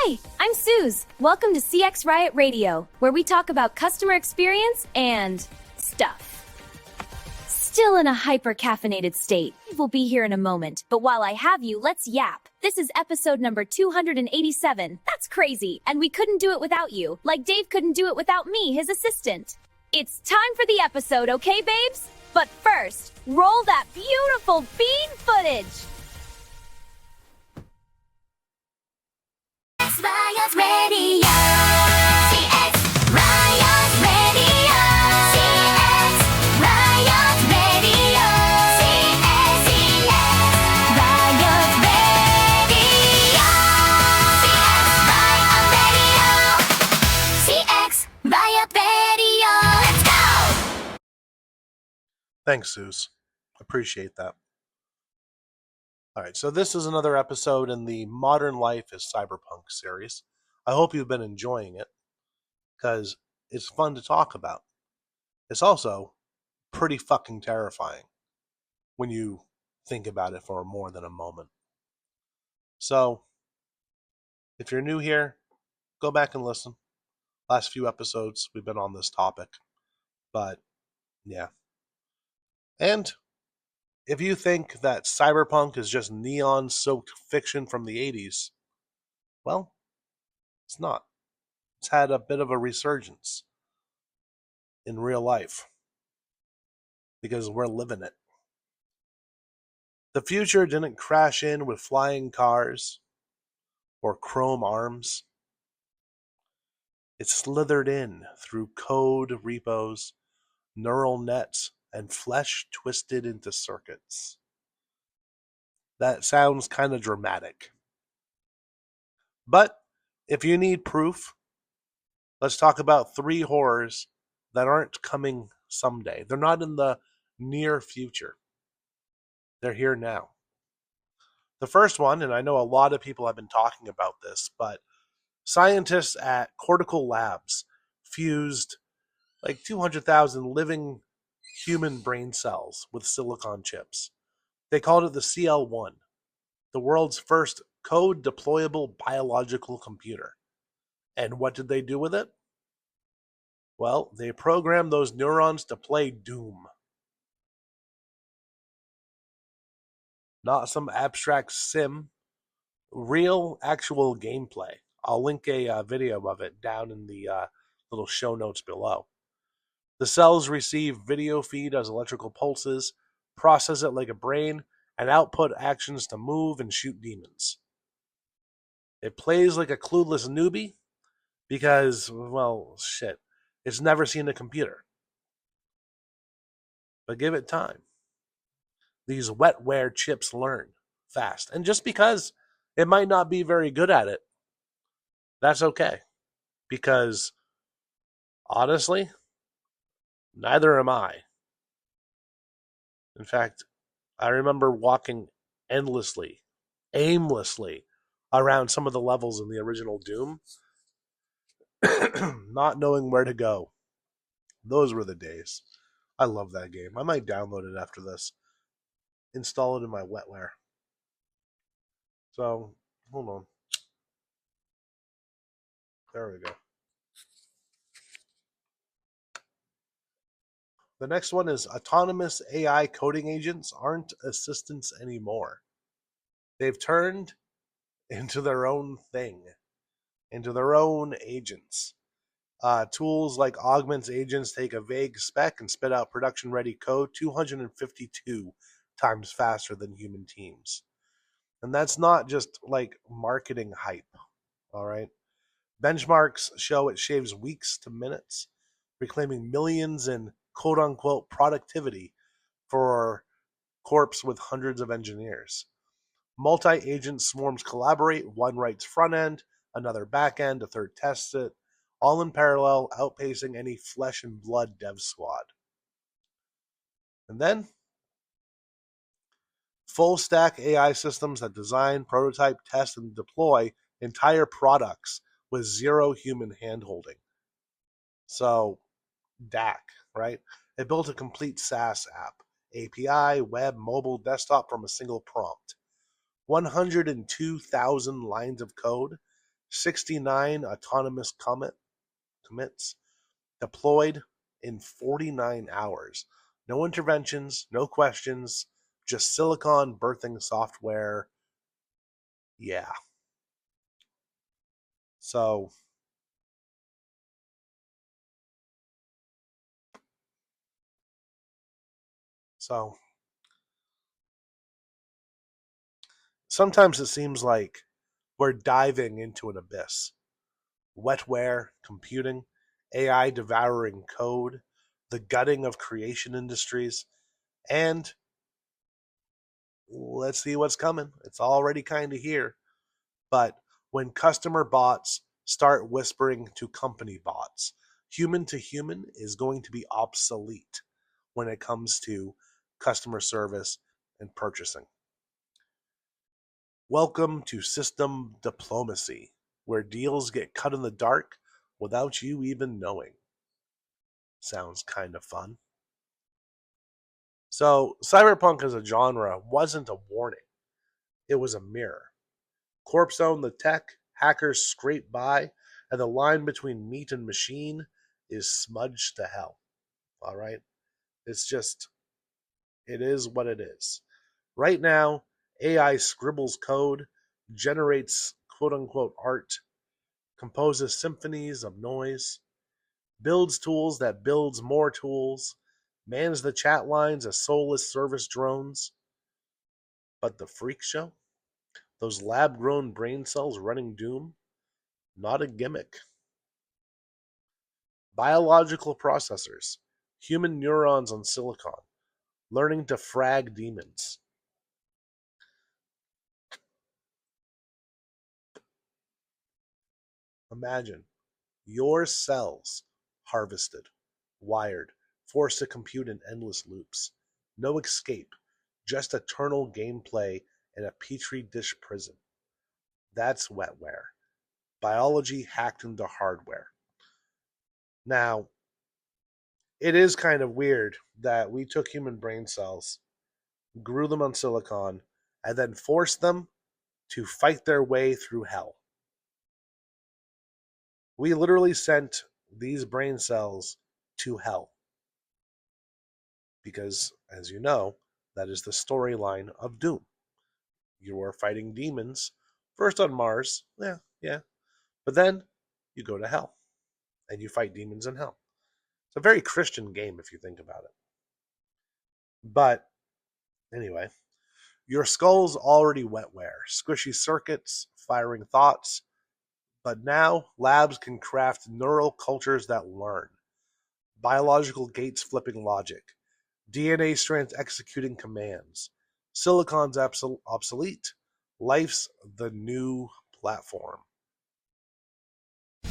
Hi, I'm Suze. Welcome to CX Riot Radio, where we talk about customer experience and stuff. Still in a hyper-caffeinated state. We'll be here in a moment, but while I have you, let's yap. This is episode number 287. That's crazy, and we couldn't do it without you, like Dave couldn't do it without me, his assistant. It's time for the episode, okay, babes? But first, roll that beautiful bean footage! Riot Radio. CX Riot Radio. CX Riot Radio. CX Riot Radio. CX Riot Radio. Let's go! Thanks, Suze. Appreciate that. All right, so this is another episode in the Modern Life is Cyberpunk series. I hope you've been enjoying it because it's fun to talk about. It's also pretty fucking terrifying when you think about it for more than a moment. So, if you're new here, go back and listen. Last few episodes, we've been on this topic. But, yeah. And if you think that cyberpunk is just neon-soaked fiction from the 80s, well, it's not. It's had a bit of a resurgence in real life because we're living it. The future didn't crash in with flying cars or chrome arms. It slithered in through code repos, neural nets, and flesh twisted into circuits. That sounds kind of dramatic. But if you need proof, let's talk about 3 horrors that aren't coming someday. They're not in the near future. They're here now. The first one, and I know a lot of people have been talking about this, but scientists at Cortical Labs fused like 200,000 living human brain cells with silicon chips. They called it the CL1, the world's first code-deployable biological computer. And what did they do with it? Well, they programmed those neurons to play Doom. Not some abstract sim, real, actual gameplay. I'll link a video of it down in the little show notes below. The cells receive video feed as electrical pulses, process it like a brain, and output actions to move and shoot demons. It plays like a clueless newbie because, well, shit, it's never seen a computer. But give it time. These wetware chips learn fast. And just because it might not be very good at it, that's okay. Because, honestly, neither am I. In fact, I remember walking endlessly, aimlessly around some of the levels in the original Doom, not knowing where to go. Those were the days. I love that game. I might download it after this. Install it in my wetware. So, hold on. There we go. The next one is autonomous AI coding agents aren't assistants anymore. They've turned into their own thing, into their own agents. Tools like Augment's agents take a vague spec and spit out production-ready code 252 times faster than human teams. And that's not just like marketing hype, all right? Benchmarks show it shaves weeks to minutes, reclaiming millions in quote-unquote productivity for corps with hundreds of engineers. Multi-agent swarms collaborate. One writes front-end, another back-end, a third tests it, all in parallel, outpacing any flesh and blood dev squad. And then, full-stack AI systems that design, prototype, test, and deploy entire products with zero human handholding. So, DAC, right? It built a complete SaaS app, API, web, mobile, desktop from a single prompt. 102,000 lines of code, 69 autonomous commits deployed in 49 hours. No interventions, no questions, just silicon birthing software. Yeah. So sometimes it seems like we're diving into an abyss. Wetware, computing, AI devouring code, the gutting of creation industries, and let's see what's coming. It's already kind of here. But when customer bots start whispering to company bots, human to human is going to be obsolete when it comes to customer service and purchasing. Welcome to system diplomacy, where deals get cut in the dark without you even knowing. Sounds kind of fun. So, cyberpunk as a genre wasn't a warning, it was a mirror. Corps own the tech, hackers scrape by, and the line between meat and machine is smudged to hell. All right? It's just, it is what it is. Right now, AI scribbles code, generates quote unquote art, composes symphonies of noise, builds tools that builds more tools, mans the chat lines as soulless service drones. But the freak show? Those lab-grown brain cells running Doom? Not a gimmick. Biological processors, human neurons on silicon, learning to frag demons. Imagine your cells harvested, wired, forced to compute in endless loops. No escape, just eternal gameplay in a petri dish prison. That's wetware. Biology hacked into hardware. Now, it is kind of weird that we took human brain cells, grew them on silicon, and then forced them to fight their way through hell. We literally sent these brain cells to hell. Because, as you know, that is the storyline of Doom. You are fighting demons, first on Mars, yeah. But then you go to hell, and you fight demons in hell. It's a very Christian game if you think about it. But, anyway, your skull's already wetware, squishy circuits, firing thoughts, but now labs can craft neural cultures that learn. Biological gates flipping logic, DNA strands executing commands. Silicon's obsolete. Life's the new platform.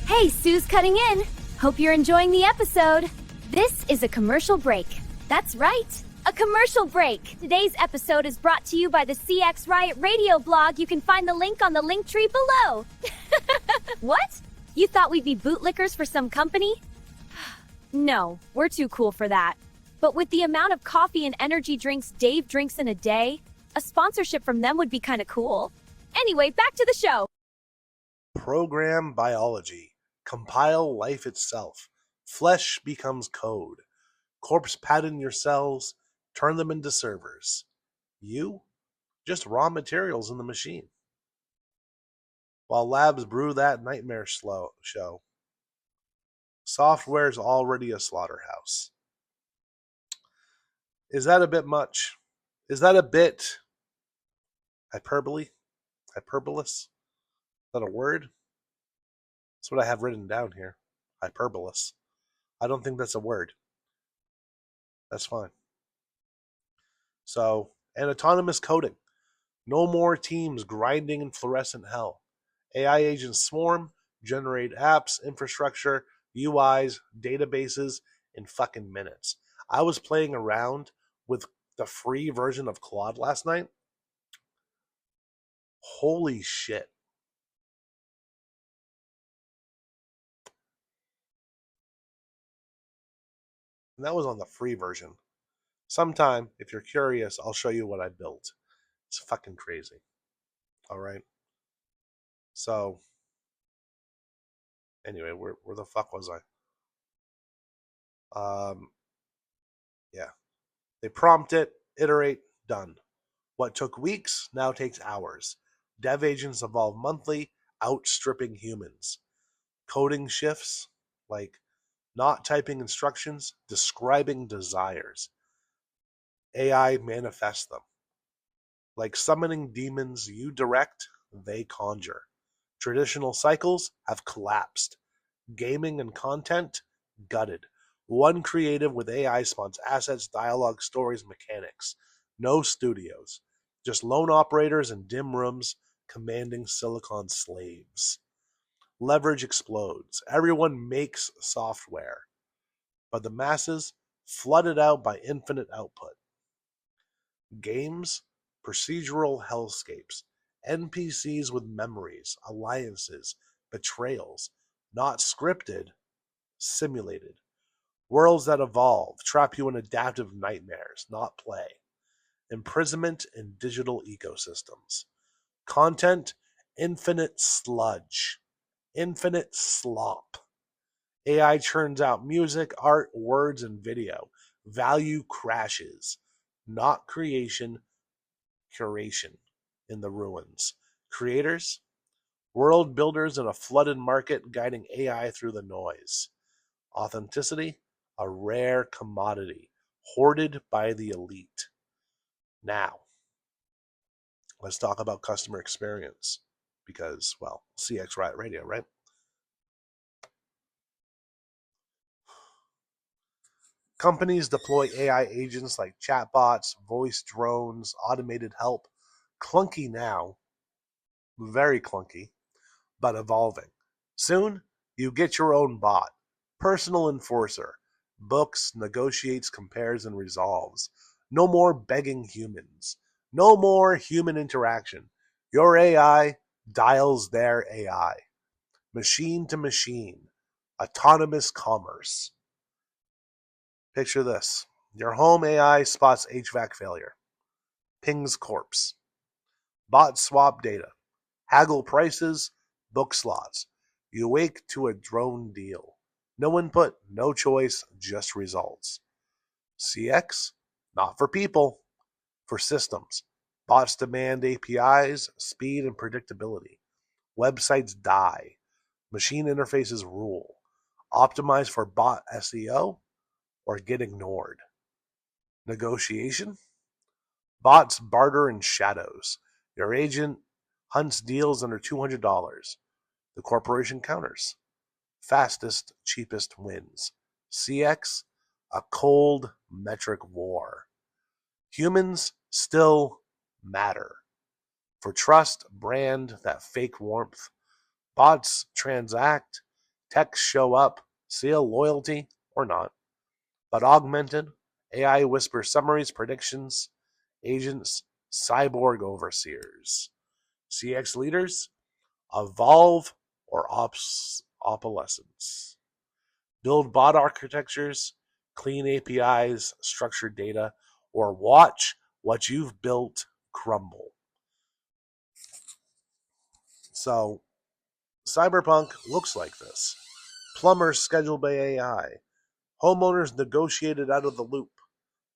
Hey, Sue's cutting in. Hope you're enjoying the episode. This is a commercial break. That's right, a commercial break. Today's episode is brought to you by the CX Riot Radio blog. You can find the link on the link tree below. What? You thought we'd be bootlickers for some company? No, we're too cool for that. But with the amount of coffee and energy drinks Dave drinks in a day, a sponsorship from them would be kind of cool. Anyway, back to the show. Program biology. Compile life itself. Flesh becomes code. Corpse pattern your cells. Turn them into servers. You? Just raw materials in the machine. While labs brew that nightmare show, software's already a slaughterhouse. Is that a bit much? Is that a bit hyperbole? Hyperbolous? Is that a word? That's what I have written down here. Hyperbolous. I don't think that's a word. That's fine. So, and autonomous coding. No more teams grinding in fluorescent hell. AI agents swarm, generate apps, infrastructure, UIs, databases in fucking minutes. I was playing around with the free version of Claude last night. Holy shit. And that was on the free version. Sometime, if you're curious, I'll show you what I built. It's fucking crazy. All right. So, Anyway, where the fuck was I? Yeah. They prompt it, iterate, done. What took weeks now takes hours. Dev agents evolve monthly, outstripping humans. Coding shifts, like not typing instructions, describing desires. AI manifests them. Like summoning demons you direct, they conjure. Traditional cycles have collapsed. Gaming and content, gutted. One creative with AI spawns assets, dialogue, stories, mechanics. No studios. Just lone operators in dim rooms commanding silicon slaves. Leverage explodes. Everyone makes software, but the masses flooded out by infinite output. Games, procedural hellscapes, NPCs with memories, alliances, betrayals, not scripted, simulated. Worlds that evolve, trap you in adaptive nightmares, not play. Imprisonment in digital ecosystems. Content, infinite sludge, infinite slop. AI churns out music, art, words, and video. Value crashes. Not creation, curation in the ruins. Creators, world builders in a flooded market guiding AI through the noise. Authenticity, a rare commodity, hoarded by the elite. Now, let's talk about customer experience because, well, CX Riot Radio, right? Companies deploy AI agents like chatbots, voice drones, automated help. Clunky now, very clunky, but evolving. Soon, you get your own bot, personal enforcer, books, negotiates, compares, and resolves. No more begging humans. No more human interaction. Your AI dials their AI. Machine to machine. Autonomous commerce. Picture this. Your home AI spots HVAC failure. Pings corpse. Bot swap data. Haggle prices. Book slots. You wake to a drone deal. No input, no choice, just results. CX? Not for people, for systems. Bots demand APIs, speed, and predictability. Websites die. Machine interfaces rule. Optimize for bot SEO or get ignored. Negotiation? Bots barter in shadows. Your agent hunts deals under $200. The corporation counters. Fastest, cheapest wins. CX, a cold metric war. Humans still matter. For trust, brand, that fake warmth. Bots transact, techs show up, seal loyalty or not. But augmented, AI whisper summaries, predictions, agents, cyborg overseers. CX leaders, evolve or obsolescence. Build bot architectures, clean APIs, structured data, or watch what you've built crumble. So, Cyberpunk looks like this. Plumbers scheduled by AI. Homeowners negotiated out of the loop.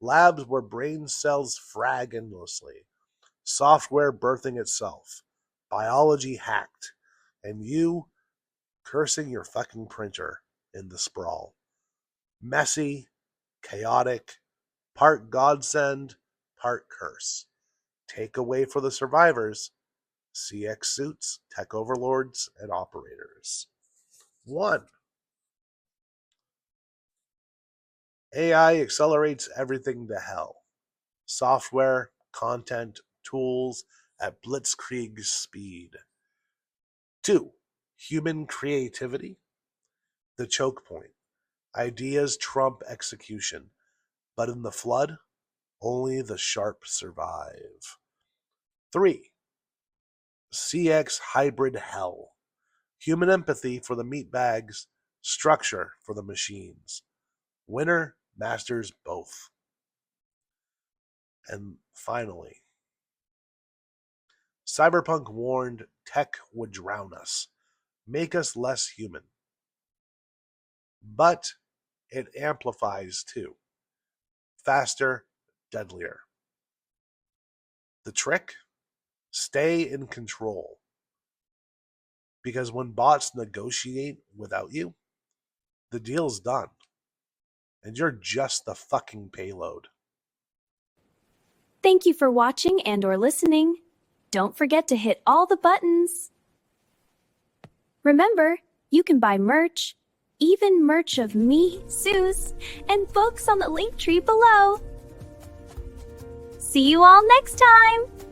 Labs where brain cells frag endlessly. Software birthing itself. Biology hacked. And you cursing your fucking printer in the sprawl. Messy, chaotic, part godsend, part curse. Takeaway for the survivors, CX suits, tech overlords, and operators. 1. AI accelerates everything to hell. Software, content, tools at blitzkrieg speed. 2. Human creativity, the choke point. Ideas trump execution, but in the flood, only the sharp survive. 3. CX hybrid hell. Human empathy for the meatbags, structure for the machines. Winner masters both. And finally, Cyberpunk warned tech would drown us, make us less human. but it amplifies too. Faster, deadlier. The trick? Stay in control. Because when bots negotiate without you, the deal's done. And you're just the fucking payload. Thank you for watching and/or listening. Don't forget to hit all the buttons. Remember, you can buy merch, even merch of me, Suze, and books on the link tree below. See you all next time!